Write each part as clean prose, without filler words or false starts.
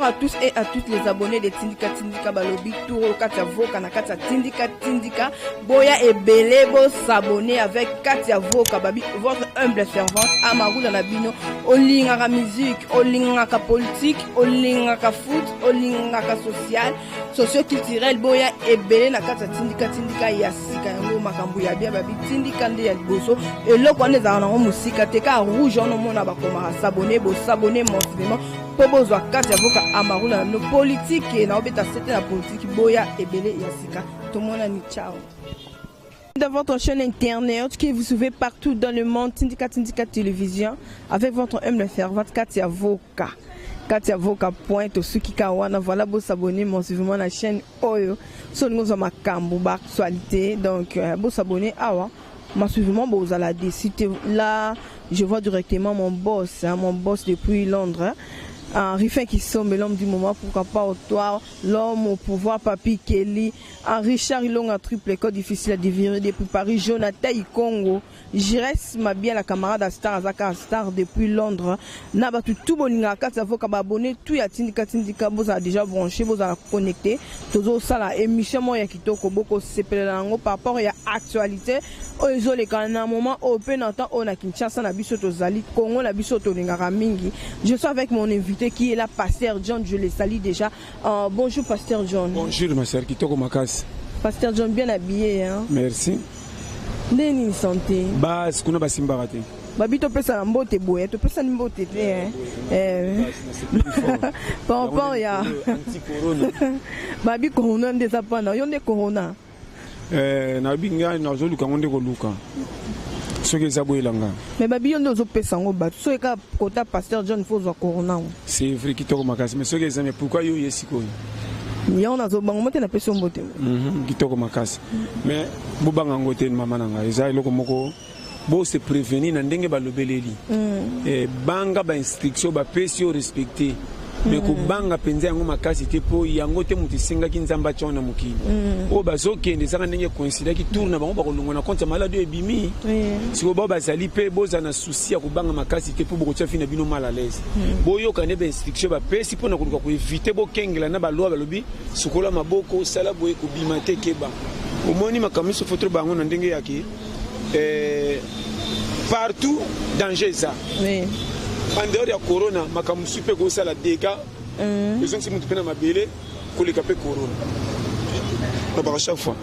Bonjour à tous et à toutes les abonnés de Tindika Tindika Balobi Touro Katia Voka na Katia Tindika Tindika Boya et Belebo s'abonner avec Katia Voka Babi, votre humble servante Amarou dans la bino. Olingaka musique, olingaka politique, olingaka foot, olingaka social, socio-culturel. Boya et Belé na Katia Tindika Tindika Yasika yango makambu ya bia Babi Tindika nde ya liboso. Et là quand les arnaques musika teka rouge on mona bakoma s'abonner bo s'abonner mensuellement. Pobozo Katia Voka Amarou na no politique et na obeta c'était la politique Boya et Belé Yasika. Tout le monde a ni ciao. Dans votre chaîne internet que vous suivez partout dans le monde, Tindika Tindika Télévision, avec votre humble servante Katia Voka. Katia Voka pointe au Sukikawana, voilà, vous s'abonner mensuellement à la chaîne Oyo. Sur nous avons Makambo, actualité, donc vous s'abonner à moi. Mensuellement, vous allez décider. Là, je vois directement mon boss depuis Londres. Rifin qui sommes l'homme du moment, pourquoi pas au toit, l'homme au pouvoir, Papi Kelly, Richard Ilong, un triple code difficile à dévirer depuis Paris, Jonathan Congo, Jires Mabia, la camarade à Star, Azaka Star depuis Londres, Nabatu tout boninga, Katia Voka abonné, tout ya Tindika Tindika, vous avez déjà branché, vous avez connecté, tout ça la émission, moi, Yakitoko, Boko, Sepelango, par rapport à l'actualité, Ozo les canaux, moment, open en temps, on a Kinshasa, na bisoto Zali, Congo, na bisoto Ngaramingi. Je suis avec mon invité qui est là, Pasteur John, je le salue déjà. Bonjour Pasteur John. Bonjour ma sœur, Kitoko Makas. Pasteur John, bien habillé. Hein? Merci. Neni santé. Bah, ce qu'on a passé mbaraté. Babi to pesa mbote boye, to pesa mbote te hein. Par rapport ya anti-corona. Babi corona ndeza pana, yonde corona. Na binga na zolu kangonde ko luka. Soki ça boyelanga. Mais babi yondo zo pesa ngo ba. So eka kota Pasteur John faut zo corona. C'est vrai Kitoko Makas, mais soki ça mais pourquoi yo yesiko? Ya on a zo bango mote na pesa mbote. Kitoko Makas. Mais bubanga ngote mama nanga, eza eloko moko bo se prévenir na ndenge balobeleli. Banga ba instruction ba pesi yo respecter. Mais ko banga penza yango makasi te po yango te mutu singa ki nzamba chona mukili. O bazo kende saka ndenge coïncide ki tourna bango ba kolongo na compte malade ebimi. Si ko ba zali pe boza na souci ya ko banga makasi te po boko tsa fina bino mal à l'aise. Boyo kane ba instruction ba pesi po na ko ko éviter bo kengela na ba loi ba lobi sukola maboko sala boye ko bimate keba. O moni makamiso fotre bango na ndenge yaki partout danger ça. Oui. En dehors de la corona, je suis peu gossé à la dégâts. Les gens qui m'ont fait ma belle, qu'on les capte corona. À chaque fois,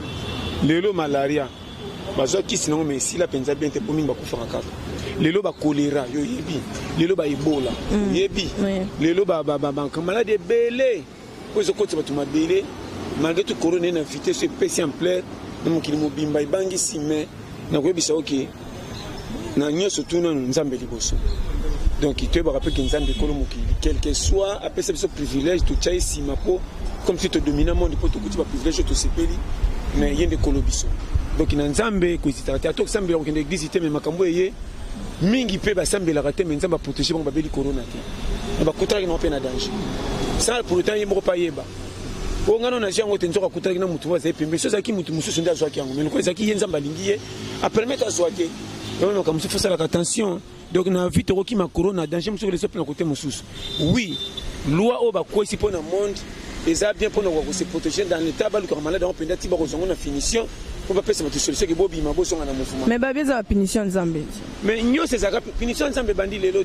les lots malaria, les qui sinon mais si la peine bien te pour mine bakoufa encore. Les lots ba choléra, yo yebi. Les lots ba Ebola, yebi. Les lots ba maladie belé. Pour côté ba tu ma belé, malgré tout corona na invité ce PC en plein, donc il mo bimba bangi si mais na ko bisa OK. Na nyoso tuna nzambe liboso. Donc il te rappelle qu'il quel que soit après ce privilège tu as ici ma peau comme si tu dominais monde pour te coûter privilège te sepeli mais il y a des colobiso donc il nzambe ko zitata to sambe ko l'église te mais makambo yé mingi pe ba sambe la raté mais nzamba protéger ba beli corona te ba kutra ki no pe na danger ça pour autant yemo pa yeba o ngano na jango te nzoka kutra ki na mutu wa zepe mais so zaki mutu mususu nda zwa ki yango mais ko zaki nzamba lingiye a permettre à zwa te donc comme il faut faire attention. Donc, on a vu que ma corona danger, monsieur le peuple côté Moussous. Oui, loi au bas quoi ici pour le monde, et ça bien pour nous se protéger dans l'état où le malade on peut dire qu'on a finition pour pas passer notre solution que Bobby m'a besoin en mouvement. Mais babi ça punition Zambé. Mais nous c'est ça punition Zambé bandi les lots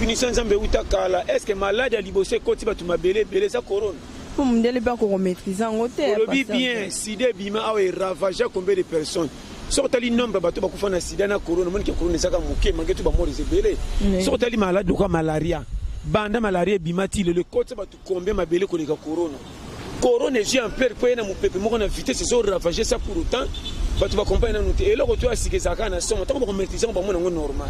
punition Zambé utakala. Est-ce que malade a libosé quand tu vas tu m'abeler belé ça corona? Pour me dire pas qu'on maîtrise en hôtel. Le bien si des bima a ravagé combien de personnes? Sortali nombre bato bakufa na sida na corona moni ke corona saka moke mangetu ba mort zebele sortali malade ko malaria banda malaria bimati le côté bato combien mabele ko leka corona j'ai en peur ko na mupepe moko na vitesse so ravager ça pour autant bato ba compagnie na noté et là ko tu as sike saka na somo tant ko maîtriser ba mona ngo normal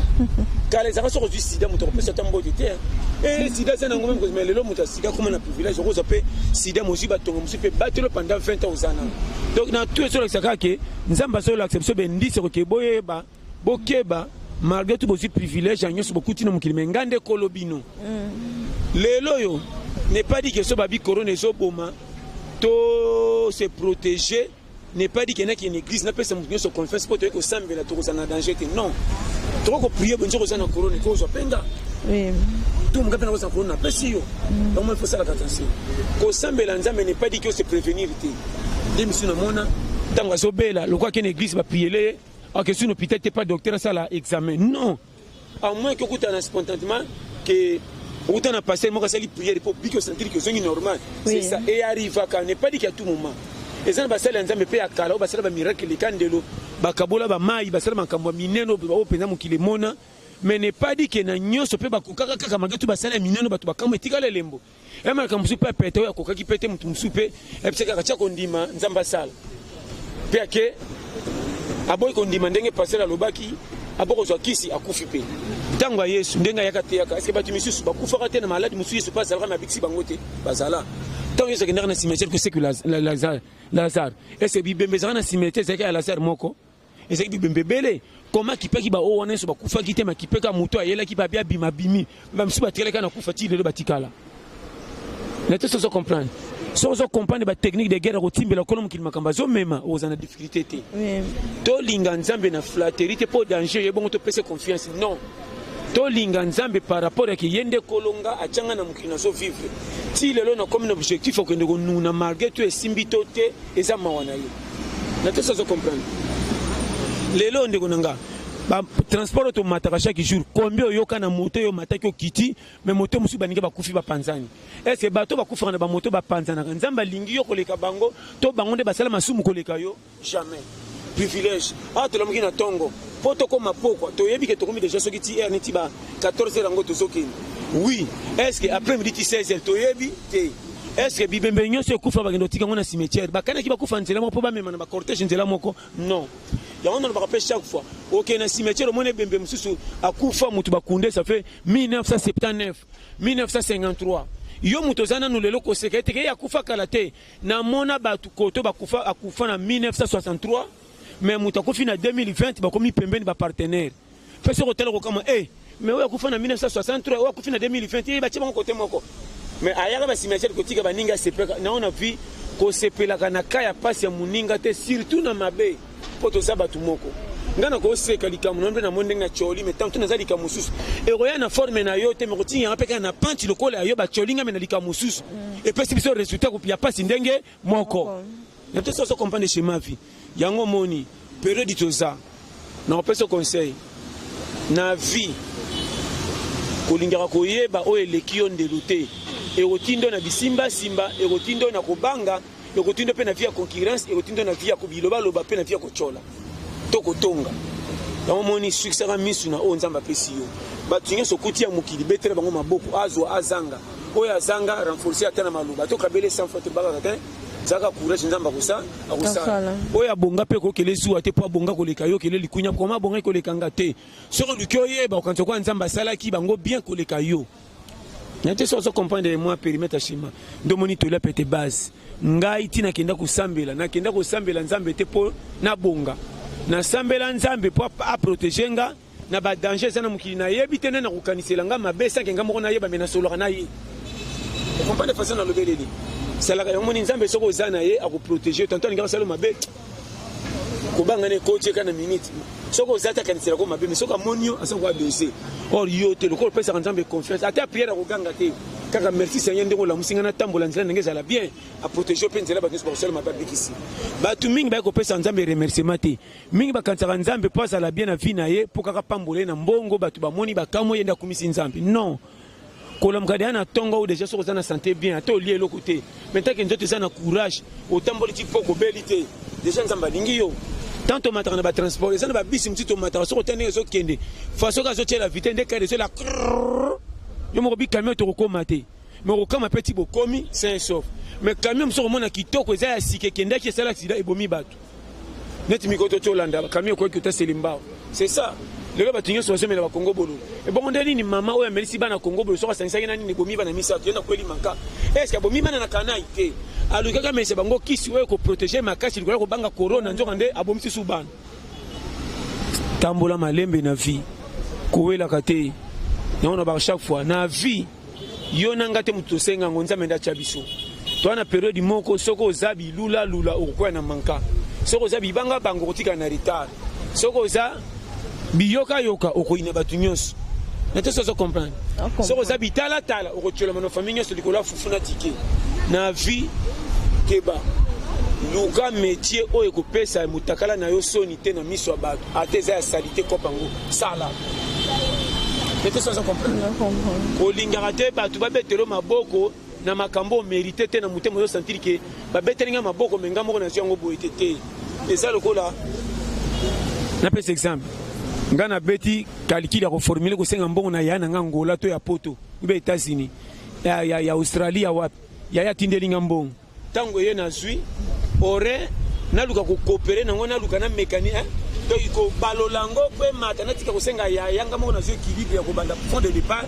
car les arabes sont du sida muto ko pesa tambo de terre et sida c'est na ngomem ko mais le muto sida comme na privilège ko zape sida mosi ba tongo mosi pe battre pendant 20 ans aux années. Donc dans tout ce que que nzamba so l'acception ben dit c'est que boyeba bokeba malgré tout aussi privilège agnos beaucoup tino mukili ngande kolobino lelo yo n'est pas dit que so babi corona so boma to se protéger n'est pas dit qu'il y a une église n'a pas se mouiller sur confiance pour te que sambe la to en danger non trop ko prier bonjour aux corona ko so penga oui tout mon gars na corona pesi yo donc il faut ça la attention ko sambela nzambe n'est pas dit que c'est prévenir té des mission na mona tanga sobela le quoi qu'une église va prier en question hôpital t'es pas docteur ça la examen non à moins que tu as spontanément que où tu as passé moi ça li prière pour que sentir que c'est normal c'est ça et arrive à n'est pas dit qu'à tout moment et ça va sala nzambe pe akala ba sala ba miracle likandelo ba kabola ba mai ba sala makambo mineno ba penza mukile mona mais n'est pas dit que na nyonso pe ba kokaka kaka magatu ba sala mineno ba to ba kama etikala lembo e ma kambu pe pete ya kokaki pete mutu musupe e pse kaka cha kondima nzamba sala pe ake aboy kondima ndenge passer lobaki aboko zo kisi akufi pe tango ya Yesu ndenga yakate yaka est-ce que batu misusu bakufa kate na malade musu Yesu pas sala na biksi bangote bazala tant Yesu kendaka na cimetière que c'est que Lazare est-ce que bibembe zana cimetière c'est que Lazare moko est-ce que bibembe belé comment qui peki ba o wana so bakufa kite makipeka muto ayela ki ba bia bima bimi ba musu bateleka na kufa ti lelo batikala na tout ça comprendre sans comprendre ba technique de guerre rotimbela kolom ki makamba zo mema ozana difficulté té to linga nzambe na flatterie te po danger yebongo to pese confiance non to linga nzambe par rapport à ki yende kolonga achanga na mukina so vivre ti lelo na comme objectif okende ko nuna malgré tout esimbito te eza mawana yo na tout ça comprendre lelo ndeko nanga ba transport automatique chaque jour combien yoka na moto yo mataki okiti mais moto musu baninga bakufi ba panzani est-ce que bato bakufa na ba moto ba panzana nzamba lingi yo koleka bango to bango nde basala masumu koleka yo jamais privilège to lomoki na tongo poto ko mapoko to yebi ke to komi déjà soki ti erni ti ba 14 heures ngo to zokini oui est-ce que après midi ti 16 heures to yebi te est-ce que bibembe nyonso kufa ba ngendo tika ngona cimetière bakana ki bakufa nzela mo po ba mema na ba cortège nzela moko non ya on va rappeler chaque fois OK na cimetière mon bembe mususu akufa mutu bakunde ça fait 1979 1953 yo mutu zana no lelo ko sekete ke akufa kalate na mona batu koto bakufa akufa na 1963 mais mutu akufi na 2020 bakomi pembeni ba partenaire fait ce hôtel ko kama mais oya akufa na 1963 oya akufi na 2020 ba tiba côté moko mais ayaka ba cimetière ko tika baninga sepeka na on a vu ko sepela kana kaya pasi ya muninga te surtout na mabe poto sabatu moko ngana ko seka likamu nombe na monde nga choli mais tant na zalika mususu e roya na forme na yo te me kotinga apeka na panti lokola yo ba cholinga me na likamu mususu et puis si biso résultat ko pia pasi ndenge moko na tout ça comprendre chez ma vie yango moni période toza na opesa conseil na vie kolingaka koyeba o eleki yo ndeluté e rotindo na bisimba simba e rotindo na kobanga e rotindo pe na via concurrence e rotindo na via ko biloba loba pe na via ko chola toko tonga yango moni succès ra misu na o nzamba pesi yo batunye so kutia mukili betere bango maboko azo azanga oya azanga renforcer atana maluba to kabele sans faute baba katin zaka courage nzamba kosa akosa oya bonga pe ko kele zuwa te po bonga ko leka yo kele likunya koma bonga ko lekanga te soko lukyo yeba kanto kwa nzamba salaki bango bien ko leka yo nate so comprendre moi périmètre chima ndo moni to la pete base ngai tina kenda kusambela na kenda kusambela nzambe te po na bonga na sambela nzambe po a protéger nga na ba danger sana mukili na yebi tene na kukanisela nga mabesa kenga moko na yeba mena solo na yi vous comprenez façon na lobeleli sala ka moni nzambe soko zana ye a ko protéger tanto nga salo mabe ko banga ne coach kana minute soko zata kanisela ko mabe soko monio asoko abc or yo te lokolo pesa nzambe confiance ata prière ko ganga te kaka merci Seigneur ndeko la musinga na tambola nzela ndenge zala bien a protéger pe nzela ba ngeso ba sala mabe kisi ba tu mingi ba ko pesa nzambe remerciement te mingi ba kansaka nzambe po sala bien na vie na ye po kaka pambole na mbongo ba tu ba moni ba kamo yenda kumisi nzambe non kolomkade na tongo ou déjà soko na santé bien to lié le côté maintenant que nzoto za na courage au tamboli ti poko belité déjà nzamba lingi yo tanto mataka na ba transport ça na ba bisi mtito mataka soko tene zo kende façon ka zo tela vitesse de kade zo la yo mo bi camion to ko maté mais ko kama petit bokomi c'est sauf mais camion mso mona kitoko za ya sike kende ki sala accident ebomi batu net mi ko to tolanda camion ko ki ta selimba c'est ça le ba tinyo so semela ba Congo bolo e bon ndeni ni mama o ya merci bana Congo bolo so ka sanisa nani ni bomi bana misa to yena kweli manka est-ce que bomi bana na kana ite alu kaka mese bango kisi we ko protéger makasi likola ko banga corona nzoka nde abomisi subana tambola malembe na vie kowela kate na ba chaque fois na vie yo nanga te mutu senga ngonza menda chabiso to na période moko soko zabi lula okwa na manka soko zabi banga bango kotika na retard soko za biyoka yoka okoina batu nyonso nete sozo comprendre soko zabi tala okochola mano famille so likola fufuna tike na vie keba luka métier oyo ekopesa mutakala na yo soni te na miso ya bato ateza ya salite kopango sala nete sozo comprendre kolingaka te bato babetelo maboko na makambo mérité te na mutema ozo sentir ke babetelinga maboko menga moko na yango boye te eza lokola na pesa exemple ngana beti calcul ya reformuler ko senga mbongo na yana ngola to ya poto ube États-Unis ya Australie ya wapi ya tindelinga mbongo tango ye na zui ore na luka ko coopérer nango na luka na mécanique to iko balolango pe mata na tika ko senga ya yanga moko na zui équilibre ya ko banda fond de départ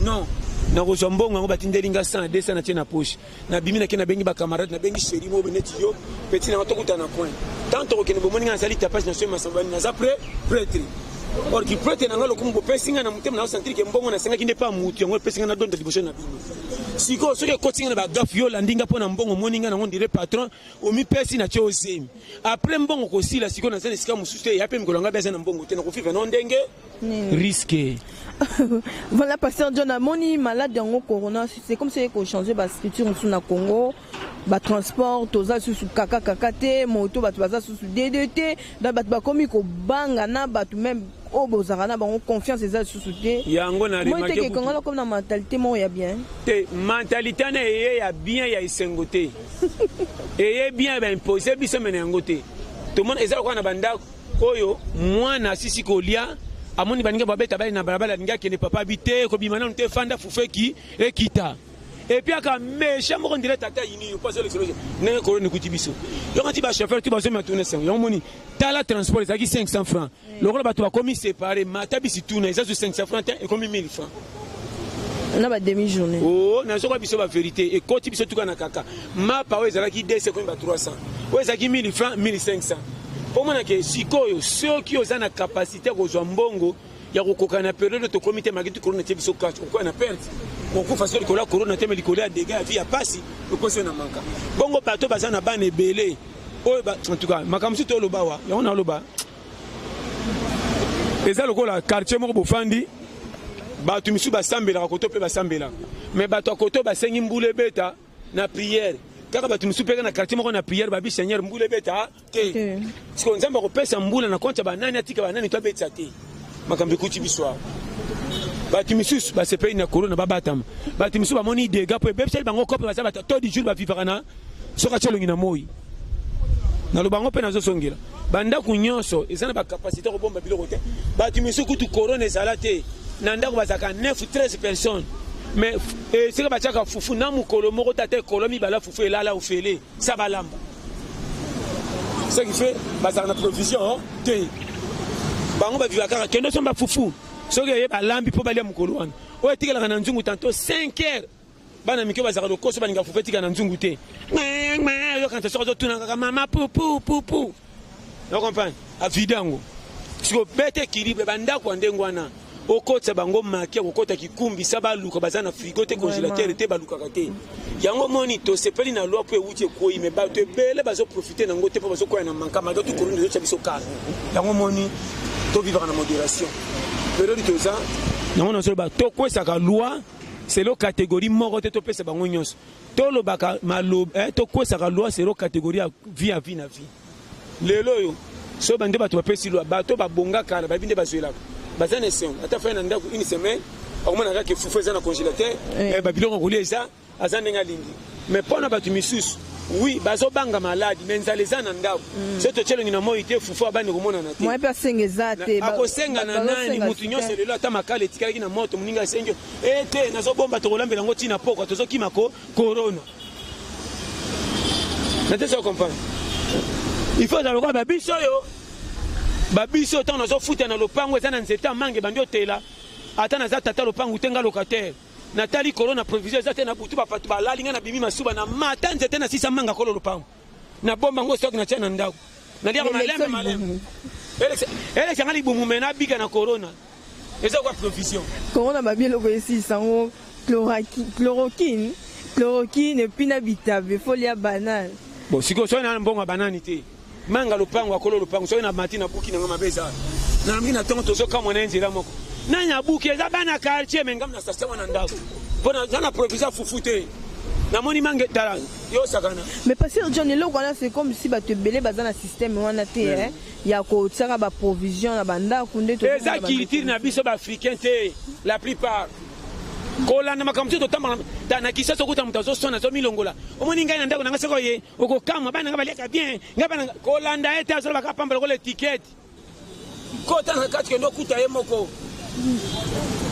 non na ko zombongo ngo batindelinga 100 200 na tina poche na bimina kena bengi ba camarade na bengi chéri mo beneti yo petit na to kutana point tant to ko bomoninga sali tapage na sema sambani na za prêtre or ki prêtre na ngalo kumbo pesinga na mutem na sentir ke mbongo na senga kinde pa mutu ngo pesinga na donda liboso na bino siko soke kotinga na ba gaf yo landinga pona mbongo moninga na ngondire patron o mi pesi na cho zemi après mbongo ko sila siko na zene sika mususte ya pe mkolanga beza na mbongo te na ko fifa no ndenge risqué. Voilà, pasteur John Amoni, malade dans corona, c'est comme si on changeait la structure sous le Congo, le transport, tout ça sous KKKT, moto, sous DDT, dans comme il banga na batu même au bozarana, on confiance les sous soutien. Yango na remarqué comme la mentalité moi ya bien. Te mentalité na ya bien ya isengote. Et bien ben imposé biso menengote. Tout le monde ezala kwa na banda koyo mwana sisi kolia amoni baninga babeta bali na barabara ninga kene papa habité ko bimana nte fanda fufeki ekita et puis aka méchant moko ndire tata yini pas sur l'explosion ne ko ni kutibiso yo quand tu vas chauffeur tu vas se mettre tourner 5 yo moni tala transport ezaki 500 francs le rôle bato ba komi séparé mata bisi tourner ça sur 500 francs et comme 1000 francs on a ba demi journée oh na soko biso ba vérité et ko tibiso tuka na kaka ma pa ezalaki 200 ko ba 300 o ezaki 1000 francs 1500 au moins que sikoyo ceux qui ont la capacité de mbongo ya kokoka na période de comité magitu corona te biso cash ko na perte ko ko façon ko la corona te me likola dégâts via passi ko se na manka bongo bato bazana bana ebele o ba en tout cas makamsu to lobawa ya ona loba eza lokola quartier moko bofandi bato misu basambela ko to pe basambela mais bato akoto basengi mbule beta na prière kaka bato musupeka na quartier moko na prière babi seigneur mbule beta te siko nzamba ko pesa mbula na konta banani atika banani to beta te makambe kuti biswa bato misusu ba sepe na corona babatama bato misusu ba moni dega po bebsel bango kope ba sabata to di jour ba vivra na soka chelongi na moi na lo bango pe na zo songela banda kunyonso ezana ba capacité ko bomba biloko te bato misusu kutu corona ezalate na ndako bazaka 9-13 personnes. Mais c'est que tu as foufou na mukolo moko tate kolomi bala foufou elala ofele ça balamba. Ce qui fait bazar na provision te. Bango ba vivaka kendo somba foufou. Ce que ba lambi po balia mukolo wana. O etikala na nzungu tantôt 5 heures. Bana mikyo bazaka lokoso baninga foufou etika na nzungu te. Yo quand tu sors de tuna kaka mama pou. Tu comprends? A vidango. Ce que bête équilibre banda kwa ndengwana. Okota bango makia okota kikumbi saba luka bazana frigo te congélateur te baluka kate yango monito sepeli na loi po euti ko ime ba te bele bazo profiter nango te po bazo ko na manka ma to korunda yo chabiso ka yango moni to vivre na modération période to ça yango na so ba to ko saka loi c'est lo catégorie moko te to pesa bango nyonso to lo baka malo to ko saka loi c'est lo catégorie vie à vie na vie lelo yo so bande ba to pesi loi ba to ba bonga kala ba binde bazoela bazane sion ata fa na ndako une semaine akomana kaka fufu eza na congélateur et babiloko kolia eza azande nga lingi mais pona batu misusu oui bazo banga maladi menzale eza na ndako c'est to chelo ngina moi te fufu abane komona na te moi pe sengeza te akosenga na nani mutu nyonso lelo ata makale etikaki na moto muninga sengyo te nazo bomba to kolambela ngo tina poko tozo kimako corona na te so comprendre il faut ça le quoi babiso yo babiso tant nazo futa na lopango eza na nzeta mange bandi otela ata naza tata lopango tenga locataire natali corona provision eza te na butu bapatu balalinga na bimi masuba na mata nzete na sisa manga kolo lopango na bomba ngo stock na chana ndako na lia maleme ele changali bumu mena bika na corona eza kwa provision corona babielo ko esi sango chloroquine puis na bitabe folia banane bon siko so na mbongo banani te manga lopango akolo lopango so na matina buki na ngama beza na mimi na tongo tozo kama na nzira moko nanya buki eza bana quartier mais ngam na station wana ndako pona na proviseur fufute na moni mange tala yo sakana mais parce que John le wana c'est comme si ba te belé baza na système wana te hein ya ko tsaka ba provision na banda kunde to eza culture na biso ba africain te la plupart kolanda makamto to tamba na kisa sokuta mutazo sona zo milongola omoni ngai na ndako na ngaseko ye okokama bana ngabaleka bien ngabana kolanda ete azo ba kapamba ko le ticket kota na kati kendo kuta ye moko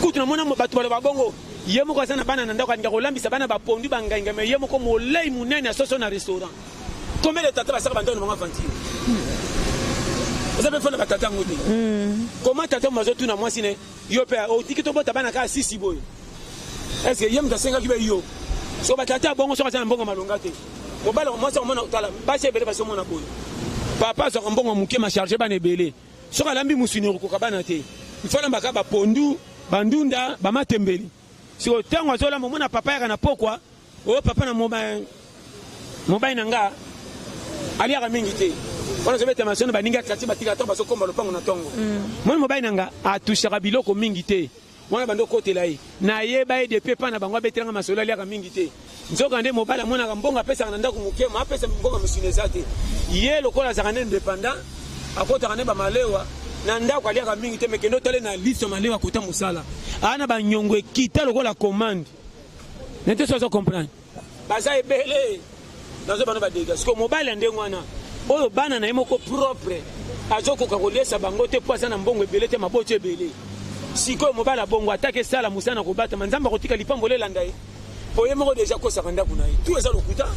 kutu na mona bato ba bongo ye moko sana bana na ndako ndako lambisa bana ba pondu bangainga me ye moko molei munene soso na restaurant combien de tata ba saka bandona manga fanti ça peut faire la tata ngodi comment tata mazo tuna mwasi ne yo pe o tikito bota bana ka sisi boy est-ce que yem da senga kibe yo so ba tata bongo so ka mbongo malonga te mobala mwasi mona tala ba se bele ba so mona boy papa so mbongo muke ma charger bana ebele so ka lambi musuni ko ka bana te il faut lamba ka ba pondu bandunda ba matembeli si o tango zo la mona papa ya kana pokwa o papa na mobile nanga ali ya mingi te on se met mason ba ninga kati batika to baso komba lopango na tongo moi mobile nanga atushaka biloko mingi te mwana bando kote lai na yeba de pepa na bango betelanga masolo ali ya mingi te nzoka nde mobile mwana ka mbonga pesa na ndako mukema pesa mbonga musineza te ye lokola zakane indépendant akota kane ba malewa na ndako ali ya mingi te mekendo tele na liste malewa kota musala ana ba nyongo ekita lokola commande nete so comprendre baza ebele nazo bano ba dégâts ko mobile nde ngwana oyo bana na yemoko propre azokoka kolesa bango te po aza na mbongo ebele te maboto ebele sikoyo mobala bongo atake sala musana kobata manzamba kotika lipambo lelanda ye po ye moko deja kosaka ndako na ye tout eza lokuta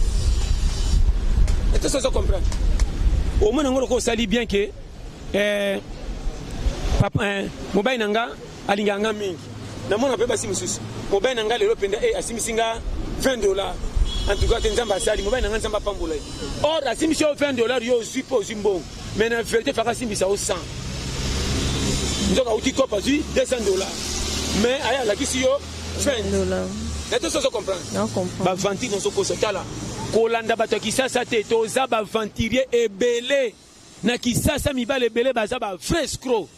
ete sozo comprendre omona ngolo ko sali bien que papa mobile nanga alinga nga mingi na mona pe basi mususu mobile nanga lelo penda asimisinga $20 en tout cas nzamba sali mobile nanga nzamba pambola or asimisi $20 yo zipo zimbo mais na vérité faka simbisa au 100 nzoka uti kopa zi $200 mais aya la kisi yo $20 nete so comprendre non comprendre ba vanti dans soko sotala kolanda bato kisasa te toza ba venturier ebele na kisasa mibale ebele baza ba vrai escroc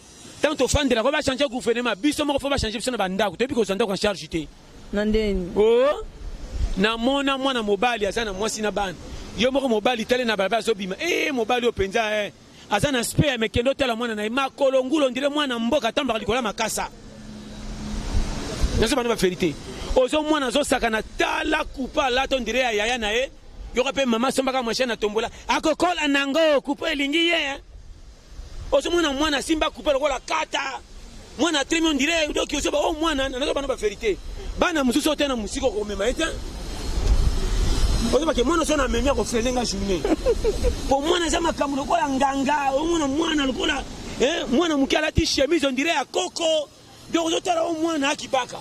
tant to fandela ko ba changer gouvernement biso moko fo ba changer biso na bandako to bi ko zanda ko charge te nandeni oh na mona mwana mobali azana mwasi na bana yo moko mobali tele na baba zo bima mobali openza azana spare mekendo tela mwana na makolo ngulo ndile mwana mboka tamba likola makasa nazo bana ba vérité ozo mwana zo saka na tala kupa lato ndire ya yaya na yo kape mama somba ka mwasha na tombola akokola nango kupa elingi ye ozo mwana simba kupa lokola kata mwana tremi ndire doki ozo ba mwana nazo bana ba vérité bana mususu tena musiko ko mema eta ozo ba ke mwana so na memia ko felenga journée po mwana za makamu lokola nganga mwana lokola mwana mukiala ti chemise ndire ya koko donc ozo tala mwana akibaka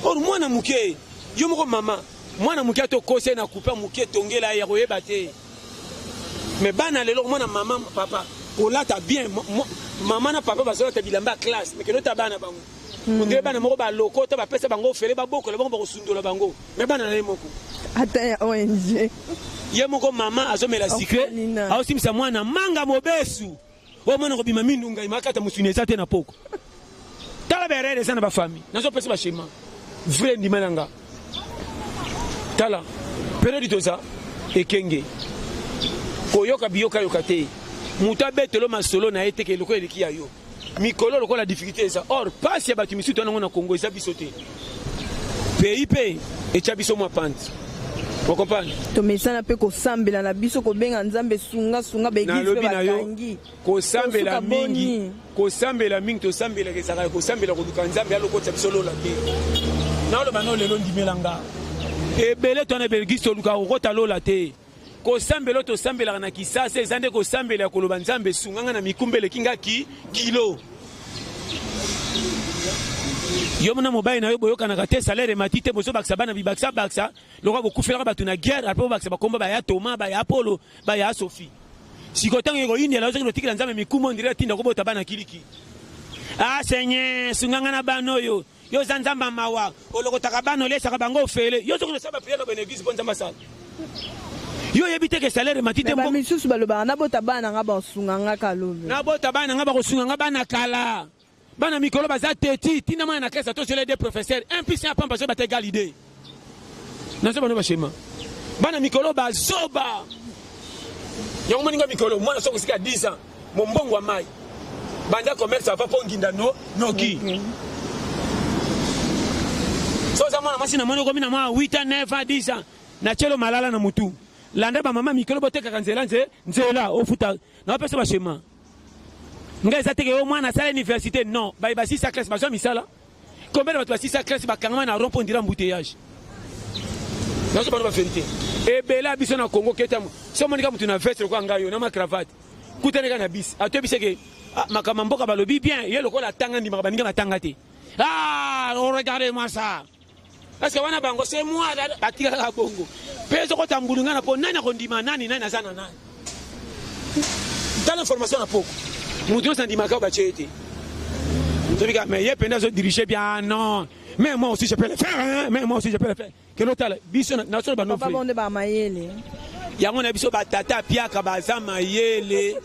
or mwana muke yo moko mama mwana muke to kose na couper muke tongela ya koyeba te mais bana lelo mwana mama papa olata bien mama na papa bazola ta bilamba classe mais que no ta bana bango ndire bana moko ba loko ta ba pesa bango fele ba boko le bango ba kosundola bango mais bana na moko ata ya ONG ye moko mama azomela secret aosimisa mwana manga mobesu o mwana ko bima mindunga imakata musuneza te na poko tala berere sana ba famille nazo pesa ba shema vrai ndimananga tala période toza ekenge koyoka biyoka yokate muta betelo masolo na ete ke loko eliki ya yo mikolo loko la difficulté ça or pas ya batu misuto na Congo eza bisote pays echa biso mwa pante vous comprenez to mesana pe ko sambela na biso ko benga nzambe sunga be gife ba kangi ko sambela mingi to sambela ke saka ko sambela ko duka nzambe aloko tsa biso lola te na lo bano lelo ndimelanga ebele to na belgis to luka ko ta lola te ko sambelo to sambela na kisasa ezande ko sambela ko loba nzambe sunganga na mikumbele kinga kilo yo mona mobile na yo boyoka na kate salaire matite bozo baksa bana baksa lokwa bokufela ba tuna guerre apo baksa bakomba ba ya Thomas ba ya Apollo ba ya Sophie sikotango yego india la zo tikila nzambe mikumo ndire tinda ko bota bana kiliki senye sunganga na bano yo zanzamba mawa olokotaka bano lesa bango fele yo zo ko saba prière ba église bon nzamba sala yo yebite ke salaire matite ba misusu baloba na bota bana nga ba sunganga kalobe na bota bana nga ba ko sunganga bana kala bana mikolo baza teti tina mwana na classe to sur les deux professeurs un plus un pamba ba égal idée na so bana ba schéma bana mikolo bazoba yango moninga mikolo mwana soko sika 10 ans mon mbongo wa mai banda commerce va pas nginda noki so za mwana masi na mwana ko mina mwa 8 ans 9 ans 10 ans na chelo malala na mutu landa ba mama mikolo boteka kanzela nzela ofuta na pesa ba schéma nga za teke au mwana sala université non ba ba 6 classe ba zo misala combien de ba 6 classe ba kangama na rond point dira embouteillage na so ba ba vérité e bela biso na Congo ketamu so monika mutu na veste ko ngayo na ma cravate kuteneka na bis ato biseke makama mboka balobi bien ye lokola tanga ndi makabaninga matanga te regardez-moi ça parce que wana bango c'est moi batika ka bongo peso ko tambulunga na po nani ko ndima nani nazana nani dans l'information na poko mutu sa ndima ka ba chete tobika mais ye penda zo diriger bien non mais moi aussi je peux le faire hein mais moi aussi je peux le faire que l'autre biso na so ba no frère papa bonde ba mayele yango na biso ba tata piaka baza mayele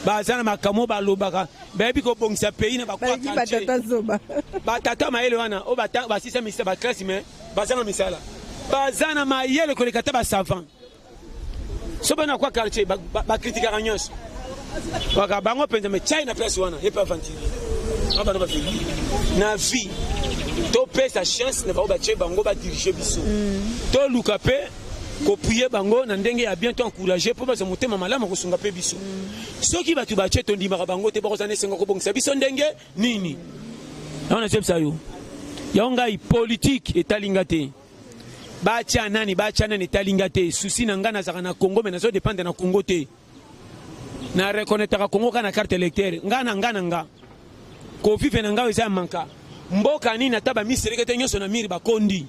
bazana makamo balobaka bebi ko bongisa pays na bakwa batata mayele wana o bata ba système ministère ba classe mais bazana misala bazana mayele ko lekata ba savant so bana kwa quartier ba critiquer nyos waka bango penza me China place wana ye pas ventiler abana ba fili na vie to pesa chance na ba che bango ba diriger biso to luka pe ko prier bango na ndenge ya bientôt encourager pour baza motema malama ko sunga pe biso soki batu ba che to ndima bango te ba kozane sengo ko bongisa biso ndenge nini na sepsa yo yonga politique etalingate ba cha nani etalingate souci na ngana zaka na Congo mais nazo dépendre na Congo te na reconnaître ka Congo kana carte électeur ngana ko vive na ngao za manka mboka nini ataba misireke te nyoso na miri ba kondi.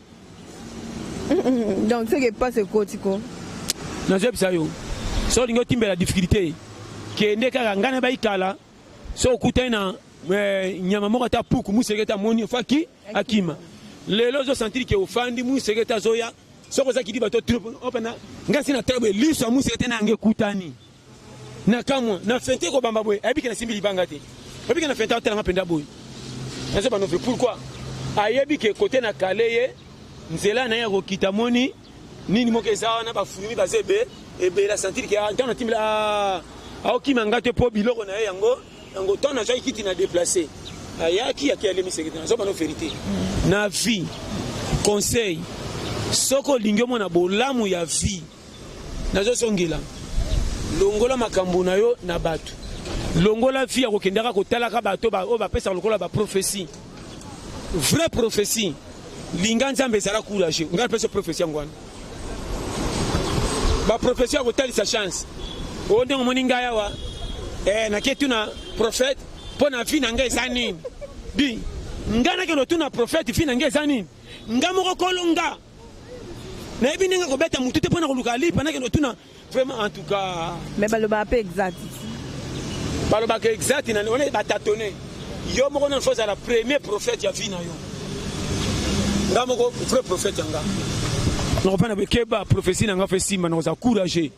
Donc, ce qui passe au quotidien. Non, c'est ça. So, il y a la difficulté. Qui est né quand on a ikala. So, kutena nyamamoko ta puku museketa moni faki akima. Lelo zo sentir que ofandi museketa zoya. So ko zakidi bato trop opena. Ngasi na tabe liso museketa na ngekutani. Na kamwa na fente ko bamba boy. Abi kana simbi libanga te. Abi kana fente otela mapenda boy. Na se ba no pourquoi? Ayebi ke côté na kaleye nzela na ya kokita moni nini moke zawa na bafulimi bazebe ebe la sentir que dans timla aokima ngate po biloko na yango tona zo kiti na déplacer ayaki ali misekete na zo bano vérité na vie conseil soko lingyo mona bolamu ya vie na zo songela longola makambo na yo na bato longola vie ya kokendaka kotalaka bato ba pesa lokola ba prophétie vraie prophétie linga nzambe ezala courage ngai pesa prophétie ngwana ba prophétie ko tali sa chance o ndenge moni ngai awa na ketu na prophète pona vie na ngai zanini bi ngana ke lotuna prophète vie na ngai zanini ngamo ko kolonga na ebi ninga ko beta mutu te pona ko luka lipa na ke lotuna vraiment en tout cas mais baloba pe exact baloba ke exact na on est batatonné yo moko na fois à la premier prophète ya vie na yo ngamoko vrai prophète nga non pas na keba prophétie nga fait simba na za courager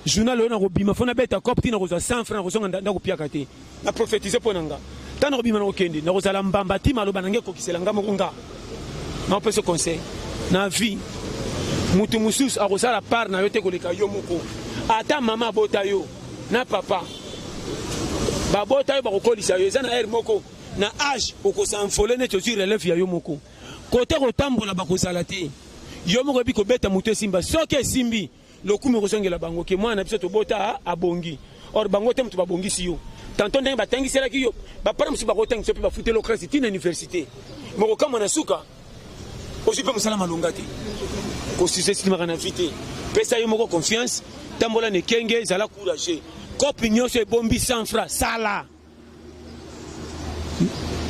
journal na ko bima fona beta copti na ko za 100 francs ko songa ndako piaka te na prophétiser pona nga tano bima na ko kende na ko za mbamba ti maloba na ngeko kisela ngamoko nga na peut se conseil na vie mutu musus a ko sala part na yo te ko leka yo moko ata mama bota yo na papa ba bota yo ba ko kolisa yo zana air moko na âge o ko s'enfoler ne sur relève ya yo moko côté kotambola bakozala te yo moko bi ko beta mutu simba soke simbi lokumi ko songela bango ke mwana biso to bota abongi or bango te mutu babongi si yo tanto ndenge batangisela ki yo ba para musu bakotangisa pe bafute l'ocratie na université moko kama na suka ozipe musala malonga te ko sisesima na vite pesa yo moko confiance tambola ne kenge zala courage kopi nyonso ebombi 100 francs sala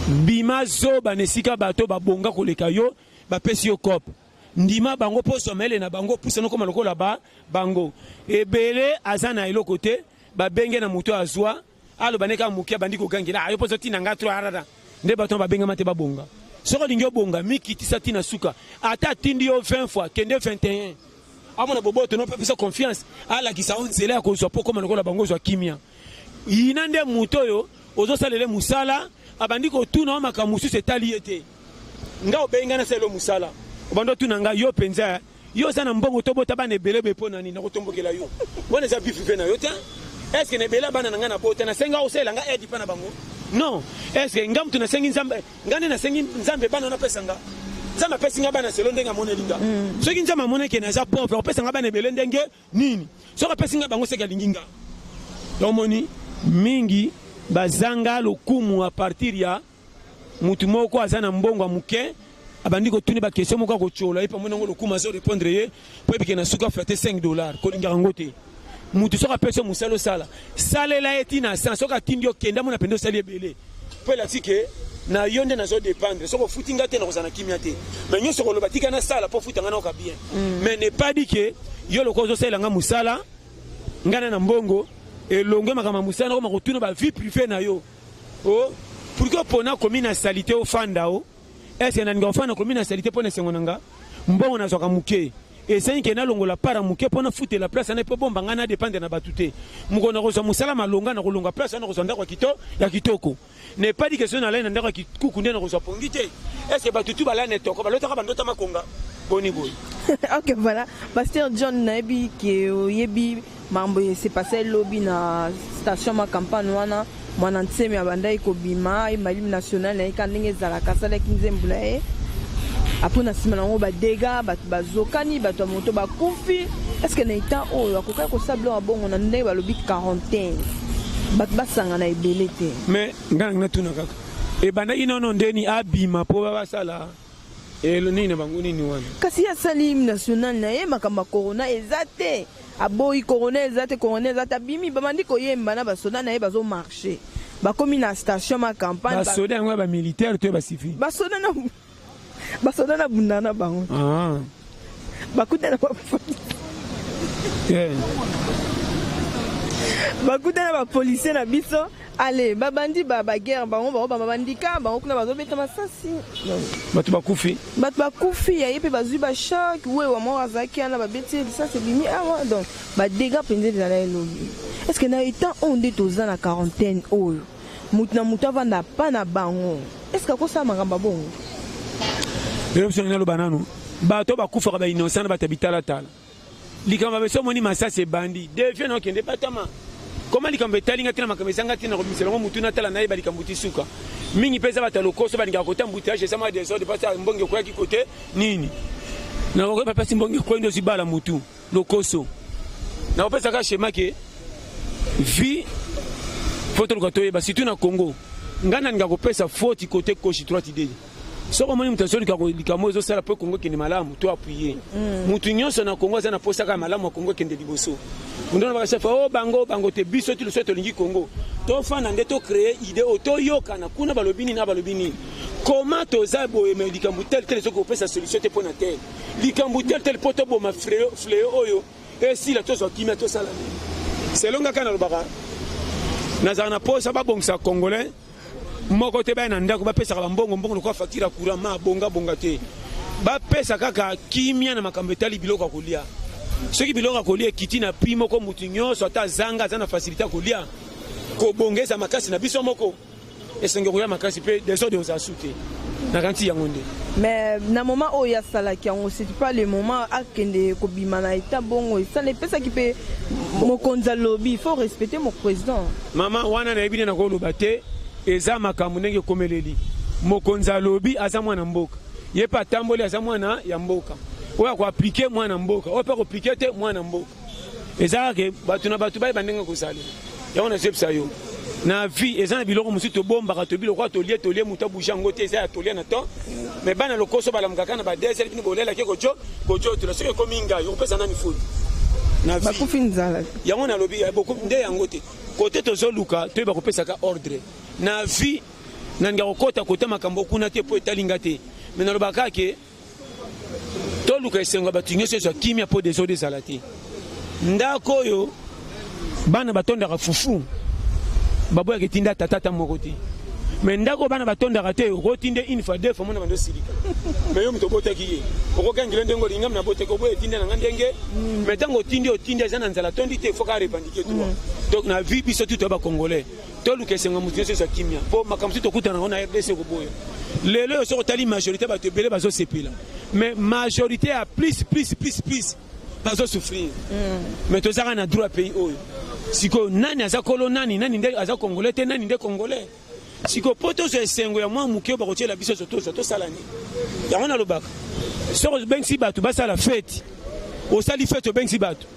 bima zo banesika bato babonga koleka yo bapesi yo kope ndima bango poso mele na bango pusa no koma lokola bango ebele azana eloko te babenge na muto azwa alo baneka mukia bandiko gangela ayo poso tina ngatro arada nde bato babenga mate babonga soko lingyo bonga mikitisa tina suka ata tindi yo 20 fois kende 21 amona boboto no pesa confiance ala kisa onzela ko zo poko koma lokola bango zo kimia ina nde muto yo ozo salele musala abandi kotuna makambo mosusu etali ye te nga obenga na selo musala obanda otuna nga yo mpenza yo oza na mbongo tobota bana ebele mpo na nini nakotombokela yo bona eza bifu mpe na yo te estce na ebele bana na nga na bota nasenga osala nga edi mpa na bango non estce nga mutu nasengi nzambe nga nde nasengi nzambe bana napesa nga nzambe apesi nga bana selo ndenge amoneli nga soki nzambe amoneke na eza pauvre opesa nga bana ebele ndenge nini soki apesi nga bango seki alingi nga omoni mingi bazanga lokumu a partir ya mutu moko aza na mbongo ya muke abandi kotuni bakestion moko akochola ye pamona ngo lokumu azo répondre ye po ebike na suka flate $5 kolingaka yango te mutu soki apesi yo mosala osala salela ye ti na san soki atindi okenda mona pende osali ebele po elati ke na yo nde nazodépendre soki ofuti nga te nakozala na kimia te mais nyonso koloba tika nasala mpo futa nga naoka bien mais ne pas di ke yo loko ozosalela nga mosala nga na mbongo elongwe makambo ya mosala nakoma kotuna bavie privé na yo pourkui opona komi na salite ofanda o estce naninga ofanda komi na salite mpo na esengo na nga mbongo nazwaka moke esengi ke nalongola para moke mpo nafutela place ana mpo bomba ngai nadépendre na bato te moko nakozwa mosala malonga nakolonga place wana nakozwa ndako ya kitoko ne pas di question nalai na ndako ya kikuku nde nakozwa pongi te estce bato tu balai na etoko balotaka bandota makonga boni boy. Ok, voilà. Pasteur John nayebi ke oyebi mambo se passé lobby na station ma campagne wana mwana ntsemi abandai kobima imalim national na ikandenge zala kasala kinzembula e après na sima nango ba dégâts bato bazokani bato moto bakufi est-ce que na ita oyo akoka ko sablo wa bongo na ndenge balobi quarantaine bato basanga na ebele te mais ngana na tuna kaka e banda inono ndeni abima po basala elo nini bango nini wana kasi asali national na ye makamba corona ezate aboyi corona ezate abimi bamandi koyemba na basoda na ye bazo marcher bakomi na station ma campagne basoda yango ba militaire to ba civil basoda na bundana bango bakutana bakutana ba policier na biso allez babandi ba guerre bango babandika bango kuna bazobeta masasi bato bakufi ya yepe bazwi ba choc we wa mort azaki ana babeti ça c'est bimi awa donc ba dégâts penze de la elobi est-ce que na étant on est aux na quarantaine oyo mutu na mutu avanda pa na bango est-ce que akosa makamba bongo eruption na lo banano bato bakufa ba innocent na batabitala tala likamba beso moni masasi ebandi devient no kende batama comment likambo etalinga tina makambo ezanga tina komisela ngo mutu na tala naye balikambo tisuka mingi pesa batalokoso balinga kota mbutiage sama desordre pasa mbonge kwa kikote nini na ko papa simbonge kwa ndo zibala mutu lokoso na opesa ka shema ke vi photo lokoto ba situ na Congo ngana nga kopesa faute côté gauche droite idée soko moni mutasho likamo ezo sala po Congo kende malamu to appuyer mutu nyonso na Congo za na posa ka malamu Congo kende liboso ndona bakasefa o bango te biso ti lo soto lingi Congo to fana nde to créer idée auto yokana kuna balobini na balobini comment toza boye me likambu tel soko opesa solution te pona tel likambu tel poto bo ma fléau oyo et si la tozo kimia to sala c'est longa kana lobaka nazana posa ba bongsa congolais moko te ba na ndako ba pesa ka mbongo lokwa facture courant ma bonga te ba pesa kaka kimia na makambo etali biloko kolia soki biloko kolia kiti na primo ko mutu nyonso ata zanga za na facilité kolia ko bongeza makasi na biso moko esengo koya makasi pe desordre aux asute na kanti yango nde mais na moment où ya salaki on c'est pas le moment akende ko bima na eta bongo ça ne pesa ki pe mokonza lobby il faut respecter mon président mama wana na ebine na ko lobate eza makambo ndenge komeleli mokonza lobby aza mwana mboka ye pa tamboli aza mwana ya mboka oya ko appliquer mwana mboka o pa ko appliquer te mwana mboka eza ke batu na batu ba bandenge ko sala ya ona sepsa yo na vie eza na biloko musu to bomba ka to biloko to lie muta bujango te eza to lie na to mais bana lokoso bala mukaka na ba desert bini bolela ke kojo to la seke kominga yo pesa na ni food na vie bakufi nzala ya ona lobi ya beaucoup nde yango te kote to zoluka to ba ko pesa ka ordre na vie na nga kokota kota makambo kuna te po etalinga te mais na lobaka ke to luka esenga batinyo so kimia po des eaux salati ndako yo bana batonda ka fufu baboya ketinda tata moko te mais ndako bana batondaka te okotinde une fois deux fois mona bando silika mais yo muto botaki ye okokangile ndengo lingam na botaki oboye tinde na ndenge mais tango otinde eza na nzala tondi te faut ka revendiquer toi donc na vie biso tout ba congolais to lukesenga mutu yeso sa kimia po makamsi to kutana na RDC ko boye lelo so tali majorité ba te belé bazo sepela mais majorité a plus bazo souffrir mais to zaka na droit pays oyo siko nani aza kolo nani nde aza congolais te nani nde congolais siko poto so esengo ya mwa muke ba kotiela biso to salani ya wana lobaka so bengsi batu basala fête o sali fête bengsi batu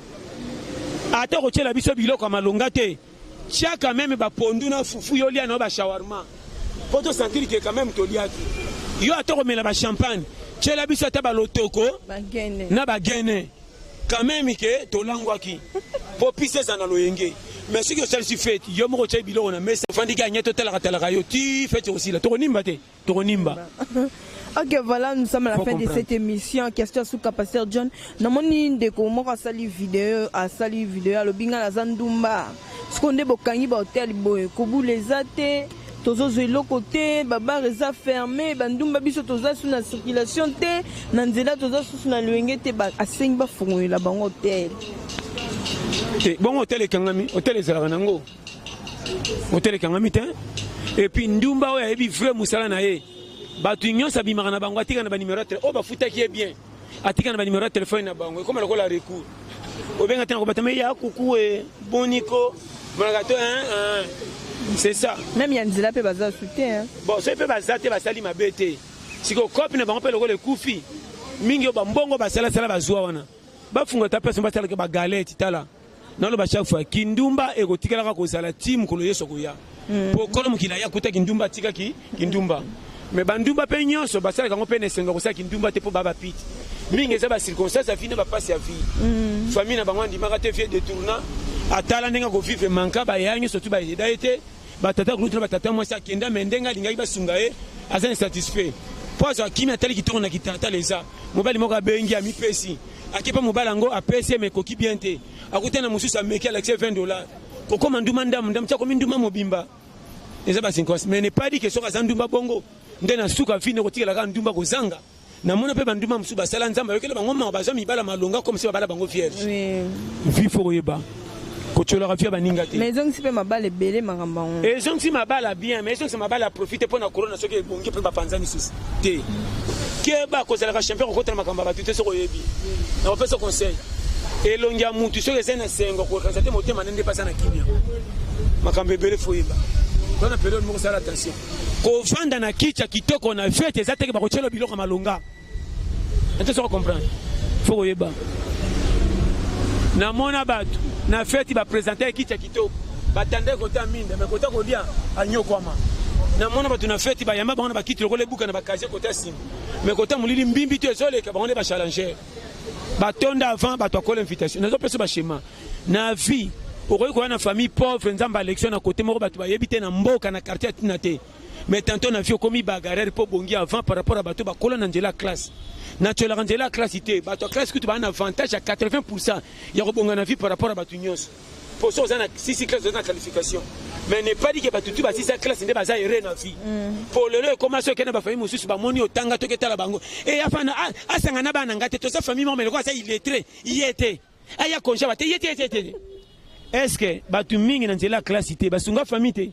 ata kotiela biso biloko ya malonga te tia quand même ba pondu na fufu yo lia na ba shawarma poto sentir que quand même to liaki yo ata komela ba champagne tiela biso ata ba lotoko na ba gene quand même que to langwaki po pisse ça na loyenge mais ce que ça se fait yo moko tshai biloko na mesa fandika nyeto tala yo ti fait aussi la to nimba te to nimba. Ok, voilà, nous sommes à la fin de cette émission. Question sous Pasteur John. Namoni ndeko moko asali vidéo à lobinga la Zandumba. Ce qu'on est bokangi ba hôtel boy kobu les athées. Tozo zelo côté baba reza fermé bandumba biso toza sous la circulation te nanzela toza sous na luenge te ba asengi ba fungola la bango hôtel. Bon hôtel e kangami hôtel ezalaka nango. Hôtel e kangami te et puis ndumba oya ebi vrai musala na ye. Batu nyonso abimaka na bango atika na ba numéro o ba futaki e bien. Atika na ba numéro téléphone na bango comme la recours. Obenga tena ko batame ya kuku e boniko malagato c'est ça. Même Yanzela peut baza soutien. Bon, ça peut baza te basali mabete. Si ko copine bango pe le kufi. Mingi ba mbongo basala sala bazwa wana. Ba funga ta personne basala ke ba galette tala. Na lo ba chaque fois kindumba e ko tikala ka ko sala team ko lo yeso ko ya. Pour ko lo mukila ya kuta kindumba tika ki kindumba. Mais bandumba pe nyonso basala kango pe nesenga ko sa kindumba te po baba pit. Mingi za ba circonstance afina ba passe ya vie. Famille na bango ndi makate fait de tourna. Atala ndenga ko vivre manka ba yangi surtout ba daité. Batata kulutra batata moi ça kenda mendenga linga ba sungae azan satisfait pozo akimi atali kitoko na kitata leza mobali moko bengi ami pesi akipa mobali ngo apesi me koki bien te akutana mususu ameki alexe $20 koko manduma ndam tshako minduma mobimba eza ba 50 mais ne pas dit que soka zandumba bongo ndena suka fine ko tikela ka ndumba ko zanga na mona pe banduma musuba sala nzamba yokela bango ma bazo mibala malonga comme si bala bango vierge vifo yeba. Mais ils ont si ma balle belé ma rambon. Ils ont si ma balle bien, mais ils ont si ma balle à profiter pour la corona ce que bon qui peut pas penser ni sous. Qui ba cause la champion contre ma kamba tout ce yebi. Na fait ce conseil. Et longia mutu so yesena sengo ko kasate motema nende pasa na kimia. Makambe belé foyeba. Dans la période mo sala attention. Ko vanda na kicha kitoko na fete ezate ba ko chelo biloko malonga. Ente so comprendre. Faut yeba. Na mona batu na fête ba présenter kicha kitoko batande kota minda mais kota kodia anyokwama na mona batu na fête ba yamba ba ba kitoko le buka na ba kaje kota sim mais kota mulili mbimbi to ezole ka ba on ba challenger batonda avant ba to kola invitation na zo peso ba schéma na vie okoyi ko na famille pauvre nzamba élection na côté moko batu ba yebite na mboka na quartier tinate mais tantôt na vie komi bagarre po bongi avant par rapport à batu ba kola na njela classe na tu la classe bato classe que tu as un avantage à 80%. Il y a un vie par rapport à batu nyos. Pour ça on a 6 classes de qualification. Mais n'est pas dit que batu tu ba 6 classes n'est pas erré na vie. Pour le comment ça que na ba famille mususu ba moni otanga to ketala bango. Et afana asanga na ba na ngate to sa famille mo mais quoi ça il est très il était. Aya konja ba te yete. Est-ce que batu mingi na la classe ba sunga famille te.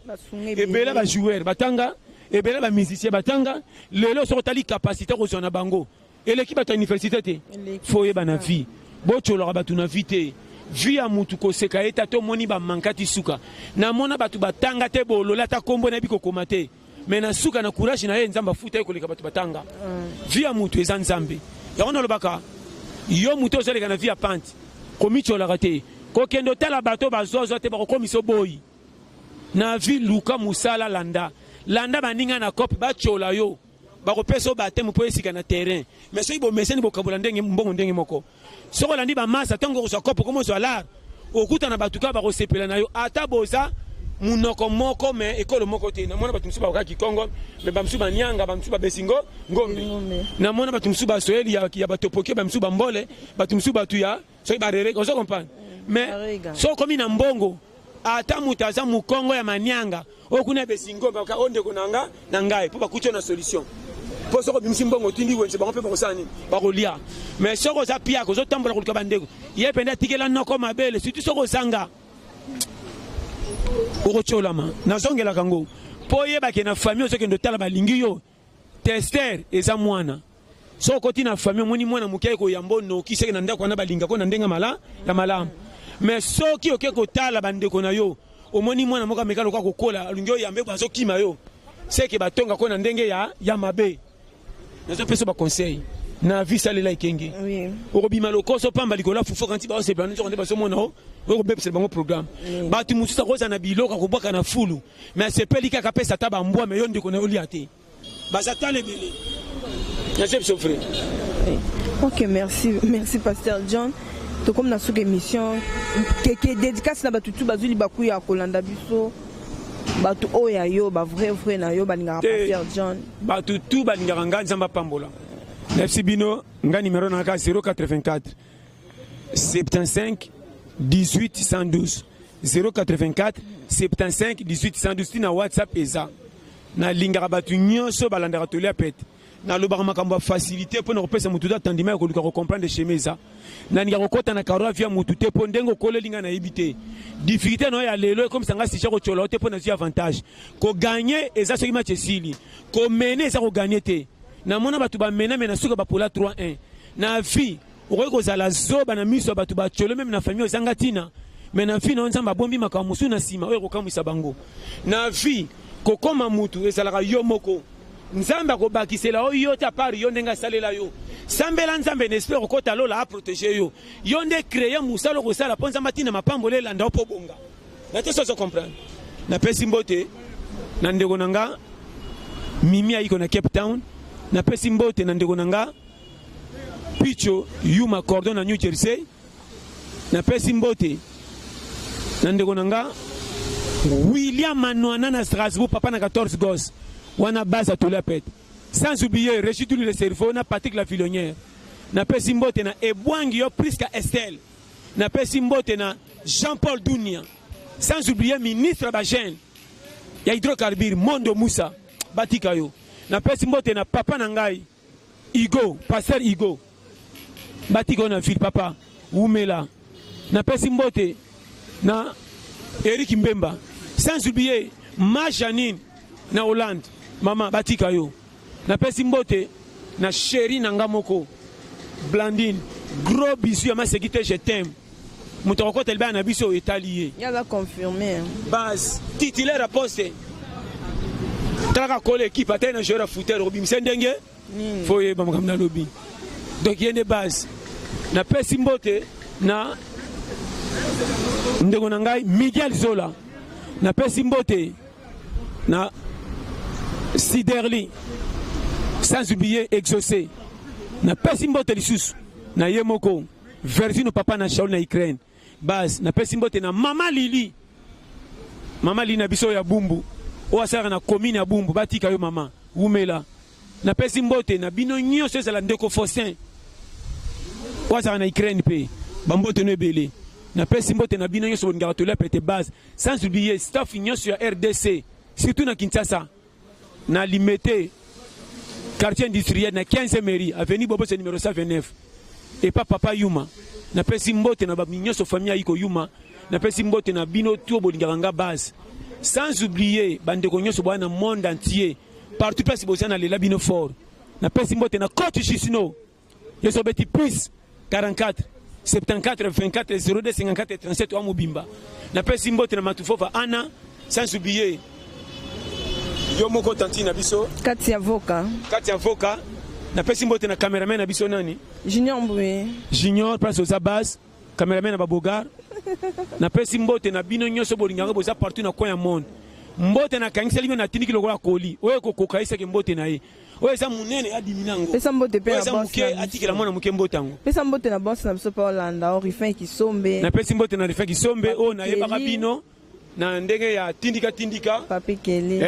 Et bela ba joueur batanga et bela ba musicien batanga lelo so tali capacité ko zona bango. Et l'équipe à l'université, il faut y avoir une vie. Bocho leur abattu une vie. Vie à mutuko seka eta to moni ba mankati suka. Na mona batu batanga te bolo la ta kombo na biko komate. Mais na suka na courage na ye nzamba futa ko leka batu batanga. Vie à mutu ezan nzambe. Ya ona lobaka. Yo mutu ozale kana vie à pante. Komicho la raté. Ko kendo tala bato bazozo te ba komiso boy. Na vie luka musala landa. Landa baninga na kopi ba chola yo. Bako peso batemu po esika na terrain mais so ibo meseni bokabula ndenge mbongo ndenge moko soko landi ba masa tango ko sokopo komo so alar okuta na batuka bako sepela na yo ata boza munoko moko mais ekolo moko te na mona batu msuba ka Kikongo mais ba msuba nyanga ba msuba besingo ngombe na mona batu msuba soeli ya batopoke ba msuba mbole batu msuba tu ya so ibarere on se comprend mais so komi na mbongo ata mutaza mukongo ya manyanga okuna besingo baka onde konanga na ngai po bakuti na solution po soko bimisi mbongo tindi wenze bango pe bakosani bakolia mais soko za pia ko zo tambola ko kabandeko ye penda tikela noko mabele surtout soko sanga okocholama nazongela kango po ye bake na famille soki ndo tala balingi yo tester eza mwana soko tina famille moni mwana mukai ko yambo no kiseke na ndako na balinga ko na ndenga mala ya malamu mais soki oke ko tala bandeko na yo omoni mwana moka mekalo kwa kokola alingio yambe bazo kima yo seke batonga ko na ndenge ya mabe nazo peso ba conseil na vie salela ikenge oui okobima lokoso pamba likola fufu kanti ba se blanzo konde baso mona o bepse bango programme ba tu mususa ko za na biloka ko boka na fulu mais c'est pelika ka pesa taba mbwa me yo ndeko na oliate bazata le belé nazo peso frère. Ok, merci Pasteur John. To comme na sous émission que dédicace na batutu bazuli baku ya kolanda biso batu oya yo ba vrai na yo balinga Pasteur John batutu balinga nga nzamba pambola. Merci bino nga numéro na 084 75 18 112 084 75 18 112 tina WhatsApp eza na linga batu nyonso balanda tolia pete na lobaka makambo facilité pour nous repesa mutu atendima ko luka comprendre chemeza na ninga kokota na karo via mutu te po ndengo kole linga na ibité difficulté no ya lelo comme sanga si chako cholo te po na avantage ko gagner eza so match sili ko mener eza ko gagner te na mona batu ba mena mena suka ba pola 3-1 na vie okoki kozala zoba na miso batu ba cholo même na famille ozanga tina mais na vie na nzamba bombi makambo musu na sima oyo kokamwisa bango na vie kokoma mutu ezalaka yo moko nzambe akobakisela oyo ta part yo ndenga salela yo sambela nzambe n'espère okota lola a protéger yo yo nde créer musalo ko sala ponza matina mapambo lela nda opobonga na te so comprendre na pesi mbote na ndeko nanga mimi ayiko na Cape Town na pesi mbote na ndeko nanga Picho Yuma Cordon na New Jersey na pesi mbote na ndeko nanga William Manouana na Strasbourg papa na 14 gosses wana base à tout la pète sans oublier Régis le cerveau na Patrick la Filonnière na pesi mbote na Ebwangi yo Priska Estelle na pesi mbote na Jean-Paul Dounia sans oublier ministre Bajen ya hydrocarbures Mondo Moussa batika yo na pesi mbote na papa na ngai Igo pasteur Igo batika na ville papa Umela na pesi mbote na Eric Mbemba sans oublier Ma Janine na Hollande mama batika yo na pesi mbote na chéri nanga moko Blandine gros bisous ya masekite je t'aime mutoko telba na biso italié ya va confirmer base titulaire à poste traka kole équipe atena joueur footer robim sendenge foye bamukam na lobby donc yene base na pesi mbote na ndeko na ngai Miguel Zola na pesi mbote na Siderli sans oublier exaucé na pesi mbote lisusu na yemoko Virgin papa na Shaul na Ukraine base na pesi mbote na mama Lili na biso ya Bumbu o asara na commune ya Bumbu batika yo mama Umela na pesi mbote na bino nyonso ezala ndeko Faustin o asara na Ukraine pe bambote no ebele na pesi mbote na bino nyonso ngara tolia pete base sans oublier staff nyonso ya RDC surtout na Kinshasa na limité quartier industriel na 15e mairie avenue Bobo c'est numéro 129 et pas papa Yuma na pesi mbote na baminyo so famille iko Yuma na pesi mbote na bino tout bolinganga base sans oublier bande ko nyoso bwana monde entier partout place bozana lela bino fort na pesi mbote na coach Chisino yeso beti plus 44 74 24 02 54 37 wa mobimba na pesi mbote na matufofa ana sans oublier yo moko tantina biso kati ya voka na pesi mbote na cameraman na biso nani Junior Mbwe Junior place aux base cameraman na babogar na pesi mbote na bino nyonso bolinganga boza partout na coin ya monde mbote na kangisa libe na tiniki lokola koli oyo kokoka isake mbote na ye oyo eza munene adiminango pesa mbote pe na boss atikela mwana muke mbotango pesa mbote na boss na biso pa Hollanda o Rifin Kisombe na pesi mbote na Rifin Kisombe o na yebaka bino na ndenge ya tindika Papi Kelly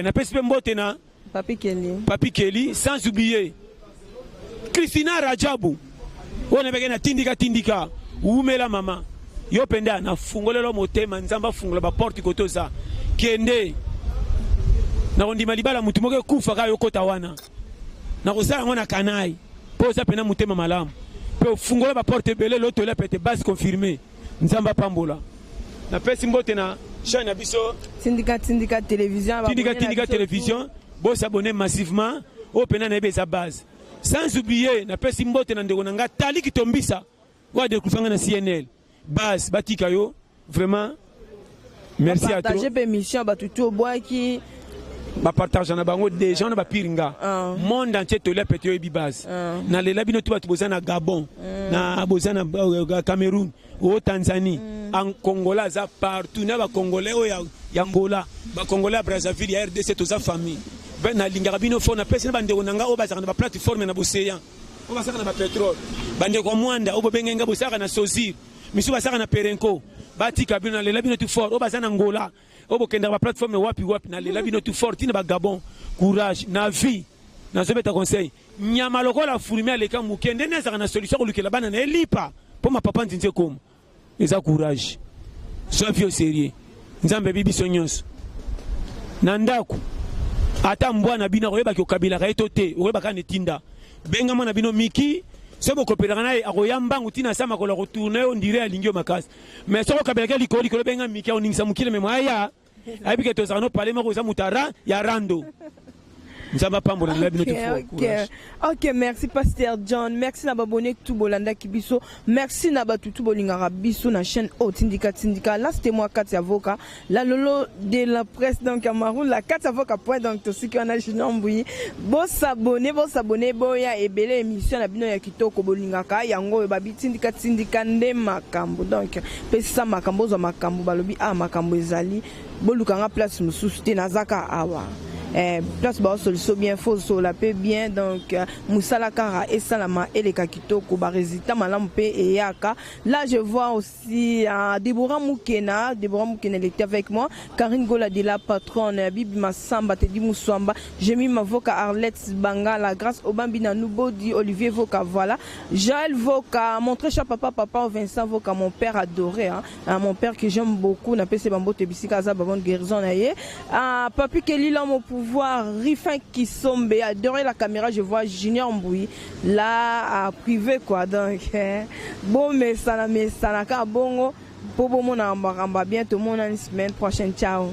na pesi mbote na Papi Kelly sans oublier Christina Rajabu ona bege na tindika Umela mama yo penda na fungolelo motema nzamba fungula ba porte kotoza kende na ondima libala mutu moko kufa ka yokota wana na kozala ngo na kanai po za pena mutema malamu pe fungola ba porte belé l'autre là pete base confirmé nzamba pambola na pesi mbote na chaîne na biso syndicat télévision télévision bo s'abonner massivement au pena na ebe sa base sans oublier na pesi mbote na ndeko nanga tali kitombisa wa de kufanga na CNL base batika yo vraiment merci à toi partager permission ba tutu au bois qui ba partage na bango des gens na piringa monde entier to le pété bi base na lela bino tu bozana Gabon na bozana Cameroun au Tanzanie en Congola za partout na ba congolais o ya Angola ba congolais Brazzaville ya RDC to za famille ben na lingara bino fo na pesa na bandeko nanga o bazaka na ba plateforme na boseyan o basaka na ba pétrole bandeko mwanda o bobenga bosaka na Sozir misu basaka na Perenco batika bino na lela bino tu fort o bazana Angola obo kenda ba plateforme wapi na lela bino tu forti na ba Gabon courage na vie na zobeta conseil nyama lokola furimi aleka mukende neza na solution ko lukela bana na elipa po ma papa nzinze comme eza courage so vie au sérieux nzambe bibi sonyos na ndako ata mbwana bina koyeba ki okabila ka etote oyeba ka netinda benga mwana bino miki sebo kopelaka na akoyambangu tina sama kola retourner on dirait alingio makasi mais soko kabela ka likoli ko benga miki oningisa mukile me mwaya ayebike tozaka no parler moko za mutara ya rando nzamba pambola na bino ok merci pasteur John merci na babone tout bolanda kibiso merci na batutu bolingaka biso na chaîne Tindika là c'était moi Katia Voka la lolo de la presse donc Cameroun la Katia Voka point donc to siki on a Junior Mbuyi bo s'abonner boya ebele émission na bino ya kitoko bolingaka yango babi Tindika nde makambo donc pesa makambo zo makambo balobi makambo ezali bolukanga place mususu te nazaka awa place ba solution bien faux la paix bien donc musala kara et salama et les kakitoko ba résultat malamu pe et yaka là je vois aussi Deborah Mukena était avec moi Karine Gola de la patronne Bibi Massamba Tedi Muswamba j'ai mis ma voca Arlette Bangala grâce au Bambina Nubodi Olivier Voca voilà Joël Voca mon très cher papa Vincent Voca mon père adoré mon père que j'aime beaucoup na PC Bambo Tebisika za bonne guérison na ye papi Kelly là mon pouvoir Rifin Kisombe adorer la caméra je vois Junior Mbuyi là à privé quoi donc bon mais ça na ka bongo bobo mon amba bientôt mon semaine prochaine ciao.